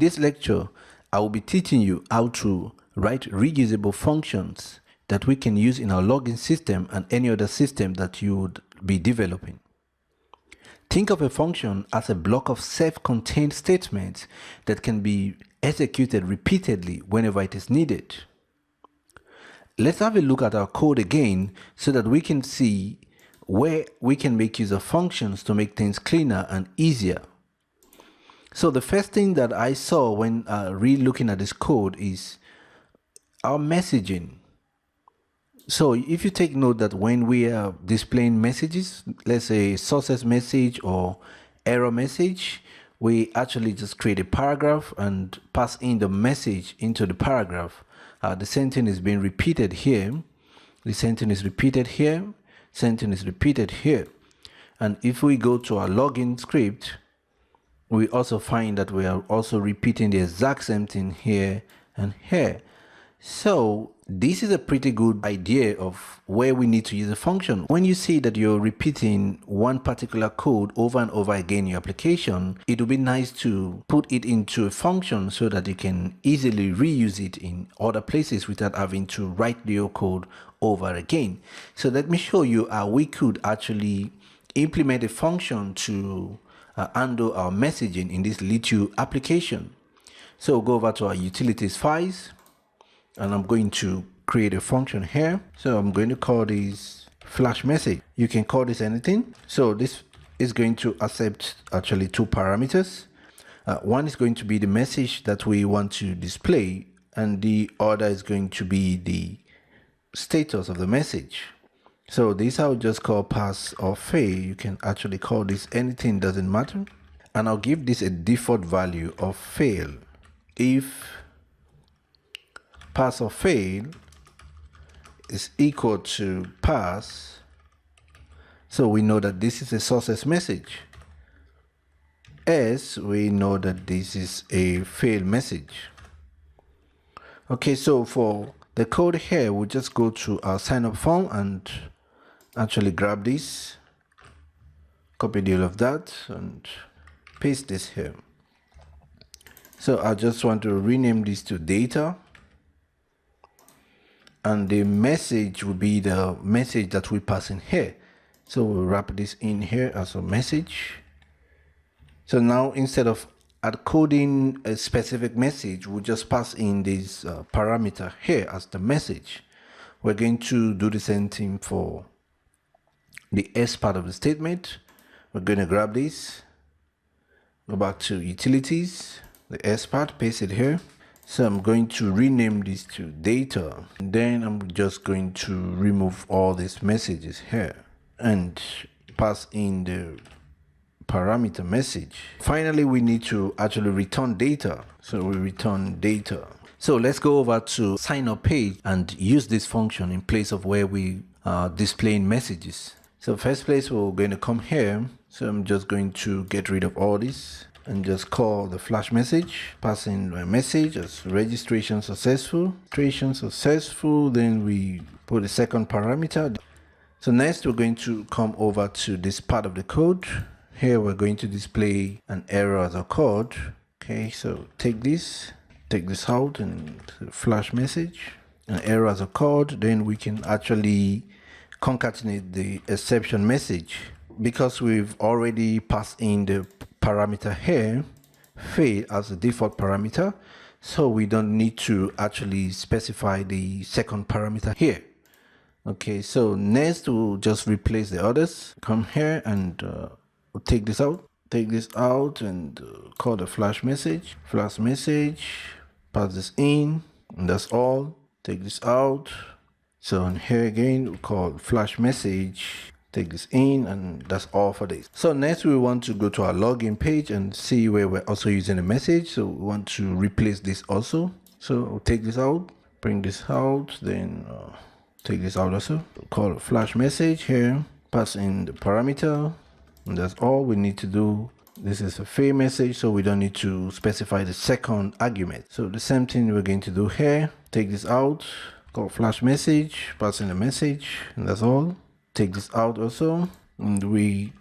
this lecture, I will be teaching you how to write reusable functions that we can use in our login system and any other system that you would be developing. Think of a function as a block of self-contained statements that can be executed repeatedly whenever it is needed. Let's have a look at our code again so that we can see where we can make use of functions to make things cleaner and easier. So the first thing that I saw when re-looking at this code is our messaging. So if you take note that when we are displaying messages, let's say success message or error message, we actually just create a paragraph and pass in the message into the paragraph. The same thing is being repeated here. The same thing is repeated here. Same thing is repeated here. And if we go to our login script, we also find that we are also repeating the exact same thing here and here. So this is a pretty good idea of where we need to use a function. When you see that you're repeating one particular code over and over again in your application, it would be nice to put it into a function so that you can easily reuse it in other places without having to write your code over again. So let me show you how we could actually implement a function to handle our messaging in this little application. So go over to our utilities files, and I'm going to create a function here. So I'm going to call this flash message. You can call this anything. So this is going to accept actually two parameters. One is going to be the message that we want to display, and the other is going to be the status of the message. So this I'll just call pass or fail. You can actually call this anything, doesn't matter. And I'll give this a default value of fail. If pass or fail is equal to pass, so we know that this is a success message. Else, we know that this is a fail message. Okay, so for the code here, we'll just go to our sign up form and actually grab this, copy the all of that and paste this here. So I just want to rename this to data, and the message will be the message that we pass in here. So we'll wrap this in here as a message. So now instead of coding a specific message, we'll just pass in this parameter here as the message. We're going to do the same thing for the S part of the statement. We're going to grab this, go back to utilities, the S part, paste it here. So I'm going to rename this to data. Then I'm just going to remove all these messages here and pass in the parameter message. Finally, we need to actually return data. So we return data. So let's go over to sign up page and use this function in place of where we are displaying messages. So first place, we're going to come here. So I'm just going to get rid of all this and just call the flash message, pass in my message as registration successful, then we put the second parameter. So next we're going to come over to this part of the code. Here we're going to display an error as a code. Okay, so take this out and flash message, an error as a code. Then we can actually concatenate the exception message. Because we've already passed in the parameter here, fail, as a default parameter, so we don't need to actually specify the second parameter here. Okay, so next we'll just replace the others. Come here and we'll take this out and call the flash message, pass this in, and that's all. Take this out. So in here again, we'll call flash message, take this in, and that's all for this. So next we want to go to our login page and see where we're also using a message. So we want to replace this also. So we'll take this out, bring this out, then take this out also. We'll call flash message here, pass in the parameter, and that's all we need to do. This is a fail message, so we don't need to specify the second argument. So the same thing we're going to do here. Take this out, call flash message, pass in the message, and that's all. Take this out also, and we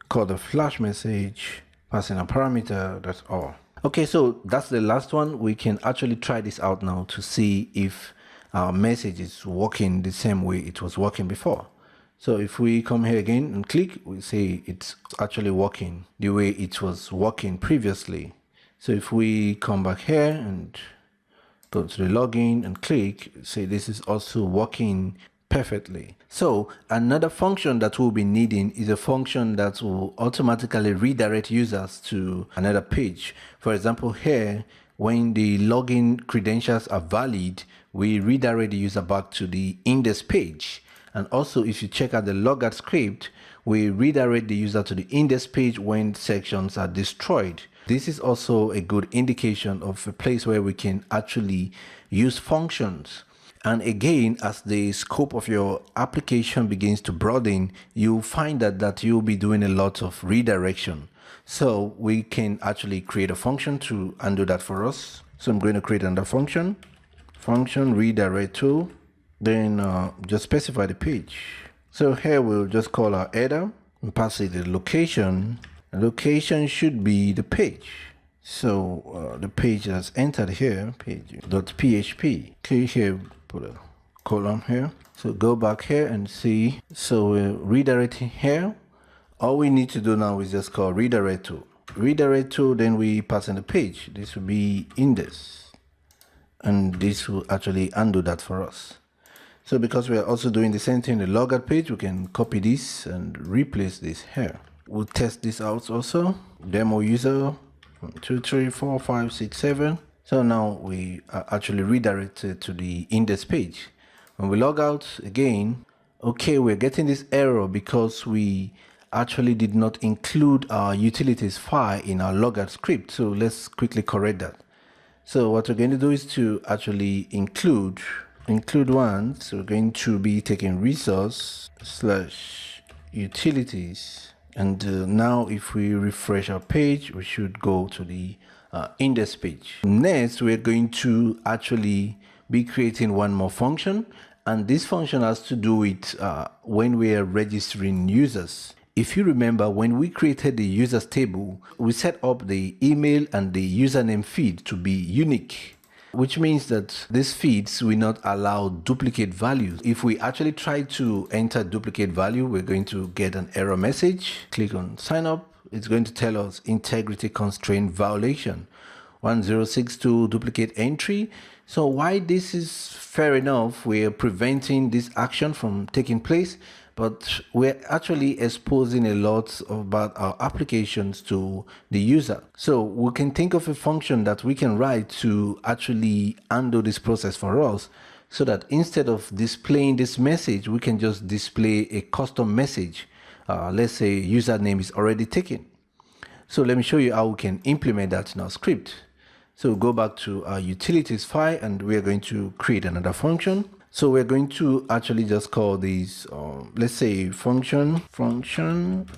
call the flash message, pass in a parameter, that's all. Okay, so that's the last one. We can actually try this out now to see if our message is working the same way it was working before. So if we come here again and click, we see it's actually working the way it was working previously. So if we come back here and go to the login and click, say this is also working perfectly. So another function that we'll be needing is a function that will automatically redirect users to another page. For example, here, when the login credentials are valid, we redirect the user back to the index page. And also, if you check out the logout script, we redirect the user to the index page when sections are destroyed. This is also a good indication of a place where we can actually use functions. And again, as the scope of your application begins to broaden, you'll find that you'll be doing a lot of redirection. So we can actually create a function to undo that for us. So I'm going to create another function redirect to, then just specify the page. So here we'll just call our header and pass it the location. The location should be the page. So the page that's entered here, page.php. Okay, here put a column here. So go back here and see. So we're redirecting here. All we need to do now is just call redirect to. Redirect to, then we pass in the page. This will be index, and this will actually undo that for us. So because we are also doing the same thing in the logout page, we can copy this and replace this here. We'll test this out also. Demo user 1, 2, 3, 4, 5, 6, 7. So now we are actually redirected to the index page. When we log out again, okay, we're getting this error because we actually did not include our utilities file in our logout script. So let's quickly correct that. So what we're going to do is to actually include one. So we're going to be taking resource / utilities. And now if we refresh our page, we should go to the index page. Next, we're going to actually be creating one more function. And this function has to do with when we are registering users. If you remember, when we created the users table, we set up the email and the username feed to be unique, which means that these feeds will not allow duplicate values. If we actually try to enter duplicate value, we're going to get an error message. Click on sign up. It's going to tell us integrity constraint violation 1062 duplicate entry. So why this is fair enough, we're preventing this action from taking place, but we're actually exposing a lot about our applications to the user. So we can think of a function that we can write to actually undo this process for us, so that instead of displaying this message, we can just display a custom message. Let's say username is already taken. So let me show you how we can implement that in our script. So go back to our utilities file and we're going to create another function. So we're going to actually just call these, let's say function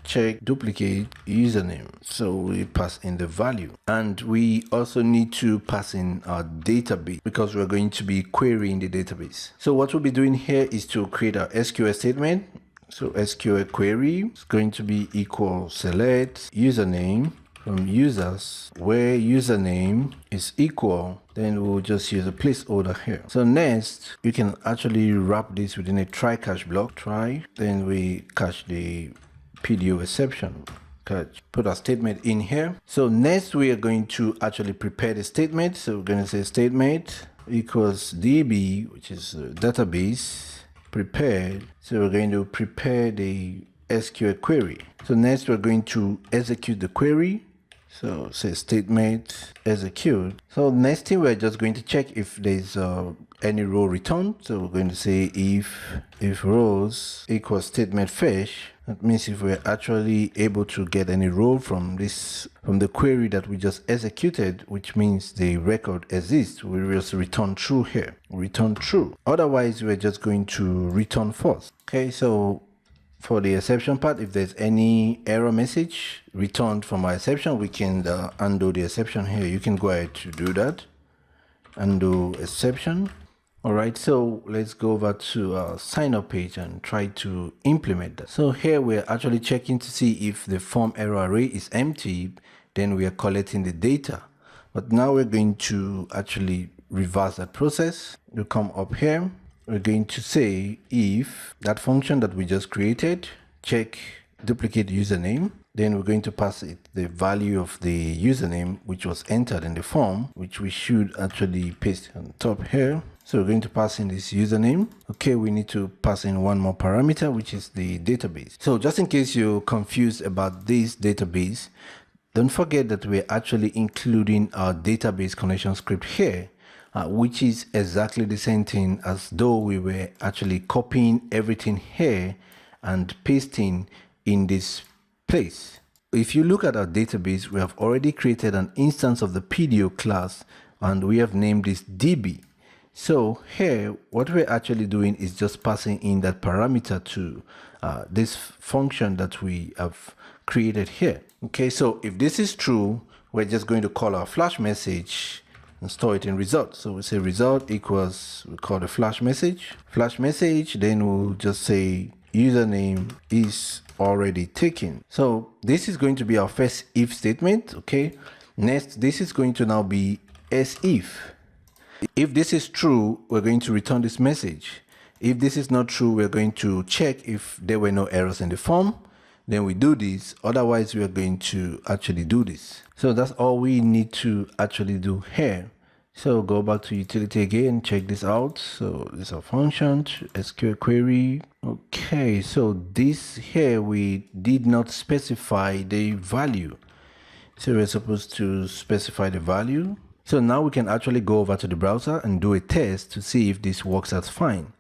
check duplicate username. So we pass in the value, and we also need to pass in our database because we're going to be querying the database. So what we'll be doing here is to create our SQL statement. So SQL query is going to be equal select username from users, where username is equal, then we'll just use a placeholder here. So next, you can actually wrap this within a try catch block. Try, then we catch the PDO exception. Catch, put our statement in here. So next, we are going to actually prepare the statement. So we're going to say statement equals DB, which is database prepared. So we're going to prepare the SQL query. So next, we're going to execute the query. So say statement execute. So next thing, we're just going to check if there's any row returned. So we're going to say if rows equals statement fetch. That means if we're actually able to get any row from the query that we just executed, which means the record exists, we will just return true here. Return true. Otherwise, we're just going to return false. Okay, so for the exception part, if there's any error message returned from our exception, we can undo the exception here. You can go ahead to do that. Undo exception. All right, so let's go over to our sign up page and try to implement that. So here we're actually checking to see if the form error array is empty, then we are collecting the data. But now we're going to actually reverse that process. We'll come up here. We're going to say if that function that we just created, check duplicate username, then we're going to pass it the value of the username which was entered in the form, which we should actually paste on top here. So we're going to pass in this username. Okay, we need to pass in one more parameter, which is the database. So just in case you're confused about this database, don't forget that we're actually including our database connection script here, which is exactly the same thing as though we were actually copying everything here and pasting in this place. If you look at our database, we have already created an instance of the PDO class and we have named this DB. So here, what we're actually doing is just passing in that parameter to this function that we have created here. Okay, so if this is true, we're just going to call our flash message and store it in result. So we say result equals, we call the flash message, then we'll just say username is already taken. So this is going to be our first if statement. Okay, next, this is going to now be else if. If this is true, we're going to return this message. If this is not true, we're going to check if there were no errors in the form. Then we do this. Otherwise, we are going to actually do this. So that's all we need to actually do here. So go back to utility again, check this out. So this is a function, SQL query. Okay, so this here, we did not specify the value. So we're supposed to specify the value. So now we can actually go over to the browser and do a test to see if this works out fine.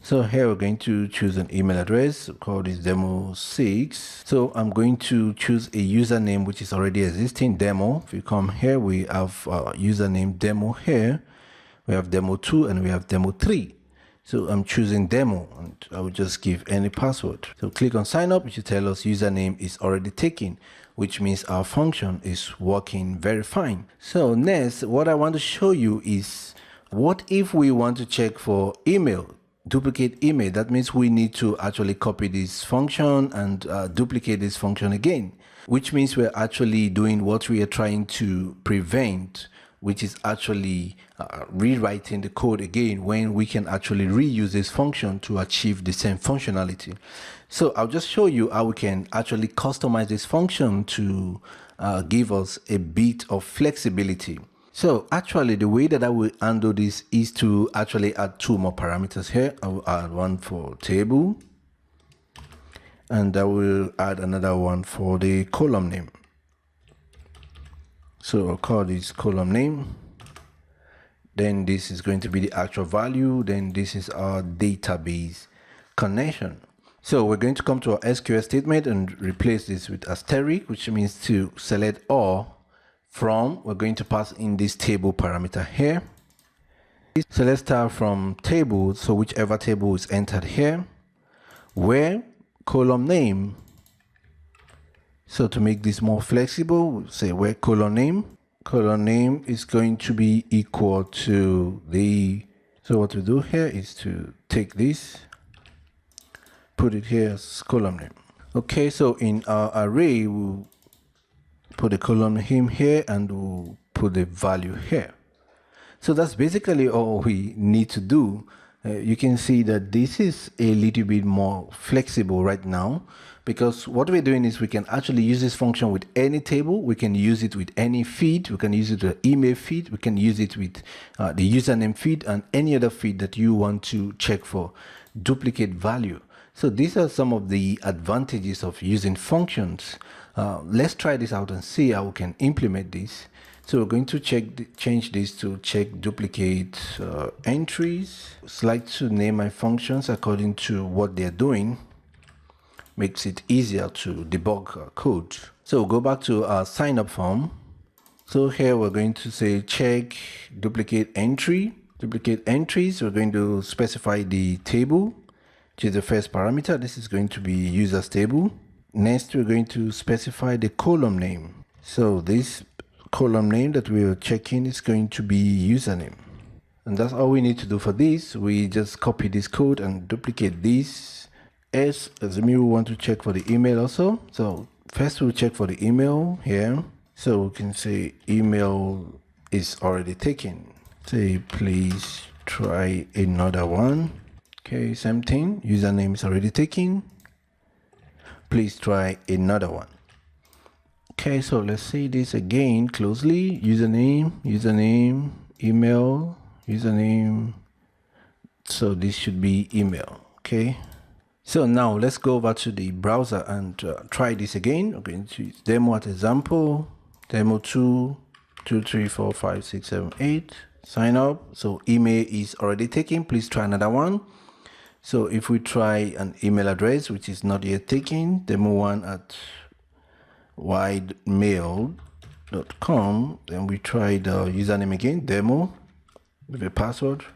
So here we're going to choose an email address, call this demo6. So I'm going to choose a username which is already existing, demo. If you come here, we have username demo here. We have demo2 and we have demo3. So I'm choosing demo and I will just give any password. So click on sign up, which will tell us username is already taken, which means our function is working very fine. So next, what I want to show you is what if we want to check for email, duplicate email. That means we need to actually copy this function and duplicate this function again, which means we're actually doing what we are trying to prevent, which is actually rewriting the code again when we can actually reuse this function to achieve the same functionality. So I'll just show you how we can actually customize this function to give us a bit of flexibility. So actually the way that I will handle this is to actually add two more parameters here. I will add one for table and I will add another one for the column name. So I'll call this column name. Then this is going to be the actual value. Then this is our database connection. So we're going to come to our SQL statement and replace this with asterisk, which means to select all from. We're going to pass in this table parameter here. So let's start from table. So whichever table is entered here, where column name. So to make this more flexible, we'll say where column name is going to be equal to the, so what we do here is to take this, put it here as column name. Okay, so in our array, we'll put the column name here and we'll put the value here. So that's basically all we need to do. You can see that this is a little bit more flexible right now, because what we're doing is we can actually use this function with any table. We can use it with any feed. We can use it with the email feed. We can use it with the username feed and any other feed that you want to check for duplicate value. So these are some of the advantages of using functions. Let's try this out and see how we can implement this. So we're going to change this to check duplicate entries. I'd like to name my functions according to what they're doing. Makes it easier to debug code. So go back to our sign up form. So here we're going to say check duplicate entry. Duplicate entries, we're going to specify the table, which is the first parameter. This is going to be users table. Next, we're going to specify the column name. So this column name that we are checking is going to be username. And that's all we need to do for this. We just copy this code and duplicate this. As we want to check for the email also. So first we'll check for the email here. So we can say email is already taken. Say please try another one. Okay, same thing. Username is already taken. Please try another one. Okay, so let's see this again closely. Username, email, username. So this should be email. Okay. So now let's go over to the browser and try this again. I'm going to use demo as example. Demo 2, 2, 3, 4, 5, 6, 7, 8. Sign up. So email is already taken. Please try another one. So if we try an email address which is not yet taken, demo1 at widemail.com, then we try the username again, demo, with a password.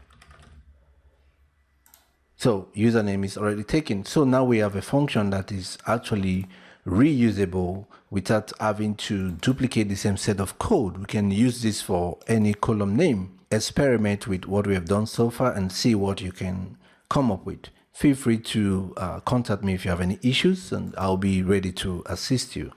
So username is already taken. So now we have a function that is actually reusable without having to duplicate the same set of code. We can use this for any column name. Experiment with what we have done so far and see what you can come up with. Feel free to contact me if you have any issues, and I'll be ready to assist you.